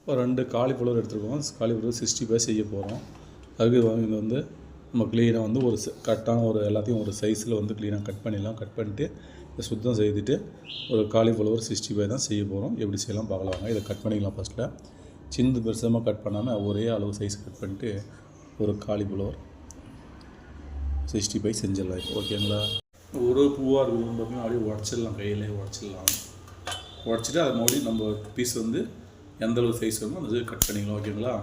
ஒரு 2 காலிஃப்ளவர் எடுத்துருக்கோம். காலிஃப்ளவர் 65 செய்ய போகிறோம். அதுக்கு இது வந்து நம்ம க்ளீனாக வந்து ஒரு கரெக்டான ஒரு எல்லாத்தையும் ஒரு சைஸில் வந்து க்ளீனாக கட் பண்ணிடலாம். கட் பண்ணிட்டு இதை சுத்தம் செய்துட்டு ஒரு காலிஃப்ளவர் 65 தான் செய்ய போகிறோம். எப்படி செய்யலாம் பார்க்கலாம். இதை கட் பண்ணிக்கலாம். ஃபஸ்ட்டில் சின்ன பெருசாக கட் பண்ணாமல் ஒரே அளவு சைஸ் கட் பண்ணிட்டு ஒரு காலிஃப்ளவர் 65 செஞ்சிடலாம். ஓகேங்களா? ஒரு பூவாக இருக்குதுன்னு பார்த்தீங்கன்னா அப்படியே உடச்சிடலாம். கையிலே உடச்சிடலாம். உடச்சிட்டு அதை மறுபடியும் நம்ம பீஸ் வந்து எந்தளவு சைஸ் வேணுமோ அந்த கட் பண்ணிக்கலாம். ஓகேங்களா?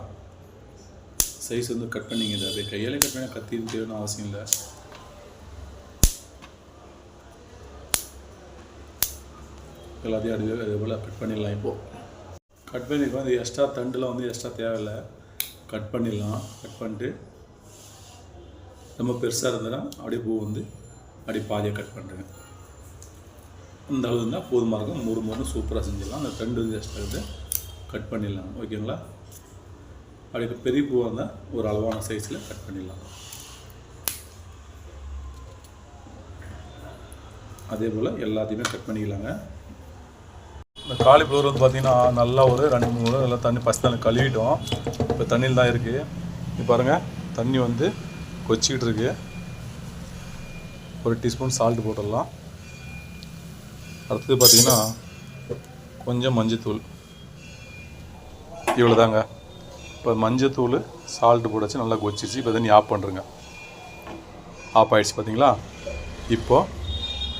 சைஸ் வந்து கட் பண்ணிங்க. இதை அப்படியே கையாலே கட் பண்ணி கத்தி தேவைன்னு அவசியம் இல்லை. எல்லாத்தையும் அதே போல் கட் பண்ணிடலாம். இப்போது கட் பண்ணியிருக்கோம். இது எக்ஸ்ட்ரா தண்டில் வந்து எக்ஸ்ட்ரா தேவையில்லை. கட் பண்ணிடலாம். கட் பண்ணிட்டு ரொம்ப பெருசாக இருந்ததுன்னா அப்படியே பூ வந்து அப்படியே பாதியாக கட் பண்ணுறேன். இந்த அளவு இருந்தால் போதுமாக இருக்கும். முறுமுறுன்னு சூப்பராக செஞ்சிடலாம். அந்த தண்டு வந்து எக்ஸ்ட்ரா வந்து கட் பண்ணிடலாம். ஓகேங்களா? அப்படியே பெரிய பூவாக இருந்தால் ஒரு அளவான சைஸில் கட் பண்ணிடலாம். அதே போல் எல்லாத்தையுமே கட் பண்ணிக்கலாங்க. இந்த காலிஃப்ளவர் வந்து பார்த்திங்கன்னா நல்லா ஒரு 2-3 முறை நல்லா தண்ணி ஃபஸ்ட் தண்ணி கழுவிட்டோம். இப்போ தண்ணியில் தான் இருக்குது. இப்போ பாருங்கள், தண்ணி வந்து கொச்சிக்கிட்டு இருக்குது. ஒரு டீஸ்பூன் சால்ட்டு போட்டுடலாம். அடுத்தது பார்த்திங்கன்னா கொஞ்சம் மஞ்சத்தூள். இவ்வளோ தாங்க. இப்போ மஞ்சத்தூள் சால்ட்டு போட்டாச்சு, நல்லா கொச்சிச்சு. இப்போ தண்ணி ஆஃப் பண்ணுறேங்க. ஆஃப் ஆகிடுச்சு பார்த்தீங்களா? இப்போது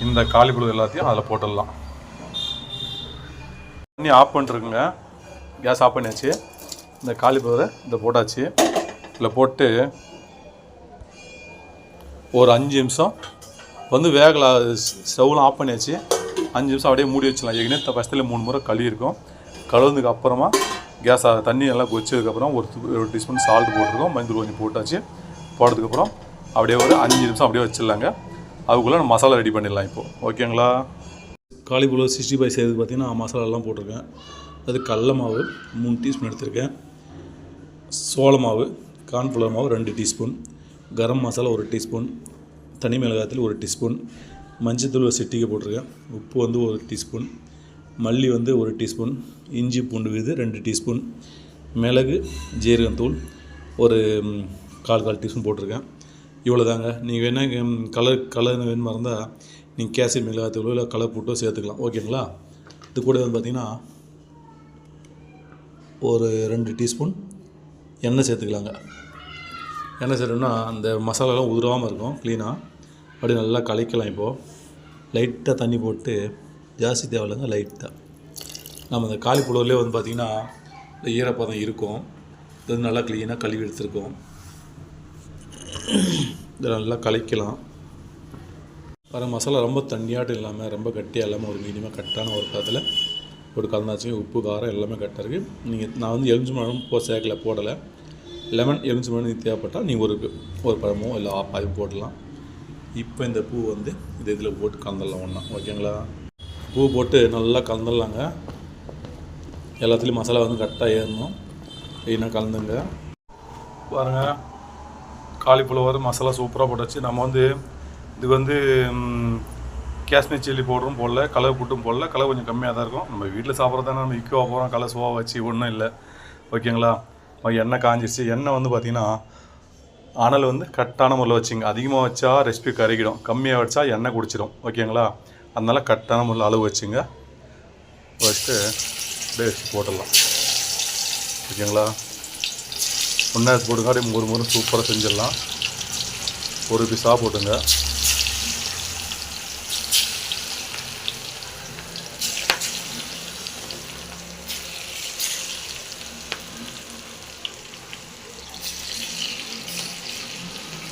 இந்த காலிஃப்ளவர் எல்லாத்தையும் அதில் போட்டுடலாம். தண்ணி ஆஃப் பண்ணிருக்குங்க. கேஸ் ஆஃப் பண்ணியாச்சு. இந்த காலிஃப்ளவரை இதை போட்டாச்சு. இதில் போட்டு ஒரு 5 நிமிஷம் வந்து வேகலை. ஸ்டவ்லாம் ஆஃப் பண்ணியாச்சு. 5 நிமிஷம் அப்படியே மூடி வச்சிடலாம். ஏற்கனவே ஃபஸ்ட்டில் 3 முறை கழுவிருக்கோம். கழுவுனதுக்கு அப்புறமா கேஸ் தண்ணி நல்லா கொச்சதுக்கப்புறம் ஒரு டீஸ்பூன் சால்ட் போட்டிருக்கோம். மஞ்சள் கொஞ்சம் போட்டாச்சு. போட்டதுக்கப்புறம் அப்படியே ஒரு 5 நிமிஷம் அப்படியே வச்சிடலாங்க. அதுக்குள்ளே நம்ம மசாலா ரெடி பண்ணிடலாம் இப்போது. ஓகேங்களா? காலிஃப்ளவர் 65 செய்கிறது பார்த்திங்கன்னா மசாலாலாம் போட்டிருக்கேன். அது கடல மாவு 3 டீஸ்பூன் எடுத்திருக்கேன். சோள மாவு, கார்ன்ஃப்ளவர் மாவு 2 டீஸ்பூன், கரம் மசாலா 1 டீஸ்பூன், தனி மிளகாய்த்தூள் 1 டீஸ்பூன், மஞ்சத்தூள் ஒரு சிட்டிகை போட்டிருக்கேன். உப்பு வந்து 1 டீஸ்பூன், மல்லி வந்து 1 டீஸ்பூன், இஞ்சி பூண்டு விழுது 2 டீஸ்பூன், மிளகு ஜீரகத்தூள் ஒரு 1/4 டீஸ்பூன் போட்டிருக்கேன். இவ்வளோ தாங்க. நீங்கள் வேணால் கலர் வேணுமா இருந்தால் நீங்கள் கேசரி மிளகாத்தூளோ இல்லை கலர் போட்டோ சேர்த்துக்கலாம். ஓகேங்களா? இது கூட வந்து பார்த்திங்கன்னா ஒரு 2 டீஸ்பூன் எண்ணெய் சேர்த்துக்கலாங்க. எண்ணெய் சேர்த்தோம்னா அந்த மசாலாலாம் உதிராமல் இருக்கும். க்ளீனாக அப்படியே நல்லா கலக்கலாம். இப்போது லைட்டாக தண்ணி போட்டு, ஜாஸ்தி தேவையில்லைங்க, லைட்டாக. நம்ம அந்த காலிஃப்ளவர்லேயே வந்து பார்த்திங்கன்னா இந்த ஈரப்பதம் இருக்கும். இது நல்லா க்ளீனாக கழுவி எடுத்துருக்கோம். இதை நல்லா கலக்கலாம். வர மசாலா ரொம்ப தண்ணியாட்டம் இல்லாமல் ரொம்ப கட்டியாக இல்லாமல் ஒரு மீடியமாக கட்டான ஒரு பதத்தில் ஒரு கலந்தாச்சு. உப்பு காரம் எல்லாமே கரெக்டாக இருக்குது. நான் வந்து எலுமிச்சை பழம் போடலை. லெமன் எலுமிச்சை பழம் தேவைப்பட்டால் நீங்கள் ஒரு பழமோ இல்லை பாதி போடலாம். இப்போ இந்த பூ வந்து இதில் போட்டு கலந்துடலாம் ஒன்றா. ஓகேங்களா? பூ போட்டு நல்லா கலந்துடலாங்க. எல்லாத்துலேயும் மசாலா வந்து கரெக்டாக ஏறணும். க்ளீனாக கலந்துங்க. பாருங்கள், காலிஃப்ளவர் மசாலா சூப்பராக போட்டாச்சு. நம்ம வந்து இதுக்கு வந்து காஷ்மீர் சில்லி பவுடரும் போடல, கலர் புட்டும் போடல. கலர் கொஞ்சம் கம்மியாக தான் இருக்கும். நம்ம வீட்டில் சாப்பிட்றதானே, நம்ம இக்குவா போகிறோம். கலர் சுவா வச்சு ஒன்றும் இல்லை. ஓகேங்களா? எண்ணெய் காஞ்சிருச்சு. எண்ணெய் வந்து பார்த்திங்கன்னா அனல் வந்து கரெக்டான முறையில் வச்சுங்க. அதிகமாக வச்சா ரெசிபி கருகிடும், கம்மியாக வச்சா எண்ணெய் குடிச்சிடும். ஓகேங்களா? அதனால் கரெக்டான முறையில் அளவு வச்சுங்க. வச்சுட்டு அப்படியே வச்சு போட்டுடலாம். ஓகேங்களா? ஒன்றா போட்டுங்க. அப்படியே ஒரு முறை சூப்பராக செஞ்சிடலாம். ஒரு பீஸாக போட்டுங்க.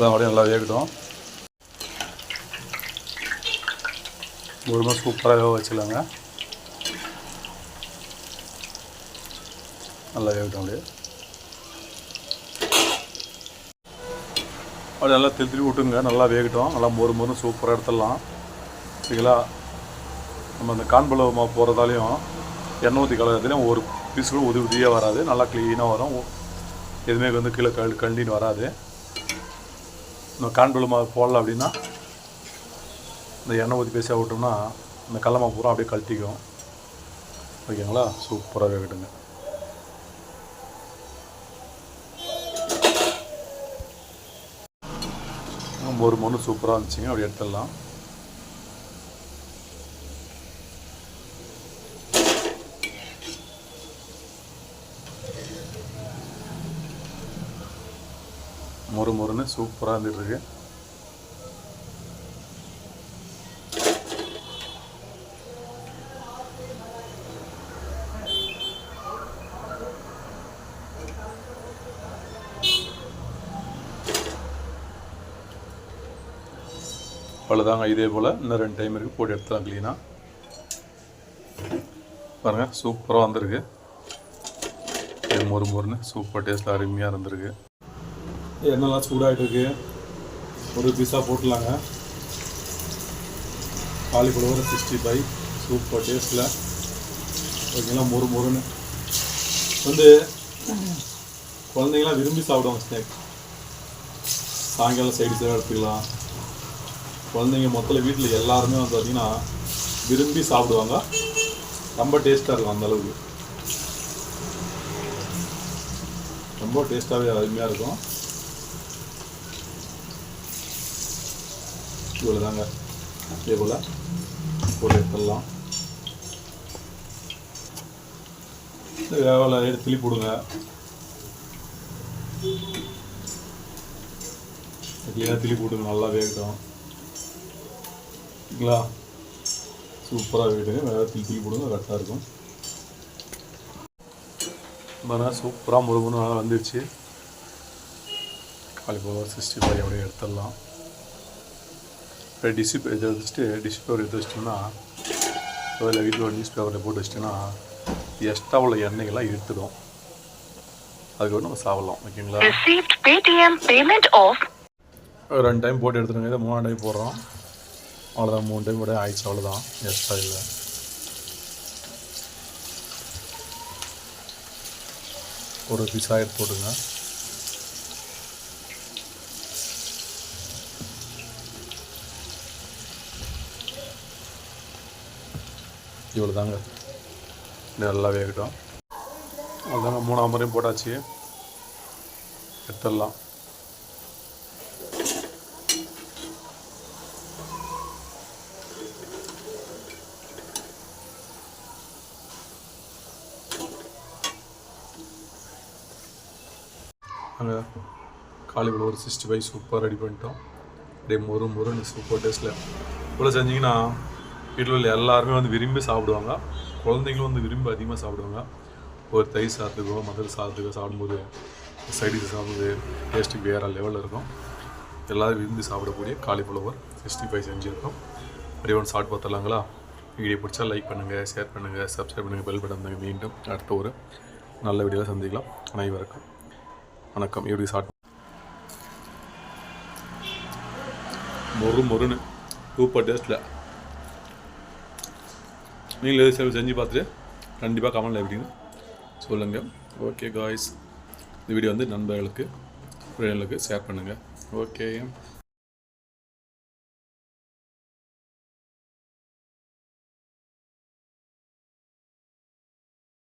அப்படியே நல்லா வேகட்டும். ஒரு மாதிரி சூப்பராக வேக வச்சுக்கலாங்க. நல்லா வேகட்டும். அப்படியே நல்லா திருப்பி விட்டுங்க. நல்லா வேகட்டும். நல்லா மொறு சூப்பராக எடுத்துடலாம். சரிங்களா? நம்ம அந்த கார்ன்ஃப்ளவர் மாவு போகிறதாலையும் எண்ணெய் ஊற்றி கலக்கிறதுலையும் ஒரு பீஸ் கூட உதிரியாக வராது. நல்லா க்ளீனாக வரும். எதுவுமே வந்து கீழே கண்டின்னு வராது. இந்த கார்ன்ஃப்ளவர் மாவு போடல அப்படின்னா இந்த எண்ணெய் ஊற்றி பேசியாக விட்டோம்னா இந்த கடல மாவு பூரா அப்படியே கழட்டிக்கும். ஓகேங்களா? சூப்பராக வேகட்டுங்க. மொறு மொறு சூப்பராக இருந்துச்சுங்க. அப்படி எடுத்துடலாம். மொறு மொறுன்னு சூப்பராக இருந்துகிட்ருக்கு. அவ்வளோதாங்க. இதே போல் இன்னும் 2 டைம் இருக்குது, போட்டு எடுத்துலாம் க்ளீனாக. பாருங்கள் சூப்பராக வந்திருக்கு. மொறு மொறுன்னு சூப்பர் டேஸ்ட்டில் அருமையாக இருந்திருக்கு. எண்ணெய்லாம் சூடாகிட்டு இருக்கு. ஒரு பீஸாக போட்டுலாங்க. காலிஃப்ளவர் 65 சூப்பர் டேஸ்ட்டில் ஓகேங்களா. மொறு மொறுன்னு வந்து குழந்தைங்களாம் விரும்பி சாப்பிடுவாங்க. ஸ்நாக் சாயங்காலம் சைடிஷாக எடுத்துக்கலாம். குழந்தைங்க மொத்தத்தில் வீட்டில் எல்லாருமே வந்து பார்த்திங்கன்னா விரும்பி சாப்பிடுவாங்க. ரொம்ப டேஸ்ட்டாக இருக்கும். அந்தளவுக்கு ரொம்ப டேஸ்ட்டாகவே அருமையாக இருக்கும். இவ்வளோ தாங்க. இதே போல் போட்டு எடுத்துடலாம். வேலை எடுத்து திருப்பி விடுங்க. க்ளீனாக திருப்பி விடுங்க. நல்லா வேகட்டும். ஓகேங்களா. சூப்பராக வேகட்டுங்க. வேறு திருப்பி விடுங்க. கரெக்டாக இருக்கும். பாருங்கள் சூப்பராக முருகன்னு நல்லா வந்துடுச்சு. காலிஃப்ளவர் 65 அப்படியே எடுத்துடலாம். டிஷ்யூ இதை வச்சுட்டு டிஷ்யூ பேப்பர் எடுத்து வச்சிட்டோம்னா, இல்லை வீட்டில் ஒரு நியூஸ் பேப்பரில் போட்டு வச்சிட்டோம்னா எக்ஸ்ட்ரா உள்ள எண்ணெய்கள்லாம் எடுத்துடும். அதுக்கு நம்ம சாப்பிட்லாம். ஓகேங்களா. 2 டைம் போட்டு எடுத்துடுங்க. இதை 3ஆம் டைம் போடுறோம். அவ்வளோதான். 3 டைம் கூட ஆயிடுச்சு. அவ்வளோதான். எக்ஸ்ட்ரா இல்லை. ஒரு பீஸாக எடுத்து போட்டுங்க. இவ்வளோ தாங்க. நல்லா வேகட்டும். அவ்வளோதாங்க. 3ஆம் முறையும் போட்டாச்சு. எடுத்துடலாம். அங்கே காலிஃப்ளவர் 65 சூப்பர் ரெடி பண்ணிட்டோம். அப்படியே மொறு மொறுன்னு சூப்பர் டேஸ்ட்டில் இவ்வளோ செஞ்சிங்கன்னா வீட்டில் உள்ள எல்லாருமே வந்து விரும்பி சாப்பிடுவாங்க. குழந்தைங்களும் வந்து விரும்பி அதிகமாக சாப்பிடுவாங்க. ஒரு தயிர் சாதத்துக்கோ மதுரை சாதத்துக்கோ சாப்பிடும்போது சைடிஷ் சாப்பிடும்போது டேஸ்ட்டுக்கு வேறு லெவலில் இருக்கும். எல்லோரும் விரும்பி சாப்பிடக்கூடிய காலிஃப்ளவர் 65 செஞ்சுருக்கோம். அப்படியே ஒன்று சாப்பிட்டு பார்த்துடலாங்களா. வீடியோ பிடிச்சா லைக் பண்ணுங்கள், ஷேர் பண்ணுங்கள், சப்ஸ்கிரைப் பண்ணுங்கள், பெல் பட்டன் பண்ணுங்கள். மீண்டும் அடுத்த ஒரு நல்ல வீடியோவில் சந்திக்கலாம். அனைவருக்கும் வணக்கம். எப்படி மொறு மொறுன்னு சூப்பர் டேஸ்ட்டில் நீங்களே செஞ்சு பார்த்துட்டு கண்டிப்பாக கமெண்டில் எப்படின்னு சொல்லுங்கள். ஓகே காய்ஸ், இந்த வீடியோ வந்து நண்பர்களுக்கு ஃப்ரெண்ட்களுக்கு ஷேர் பண்ணுங்கள். ஓகே.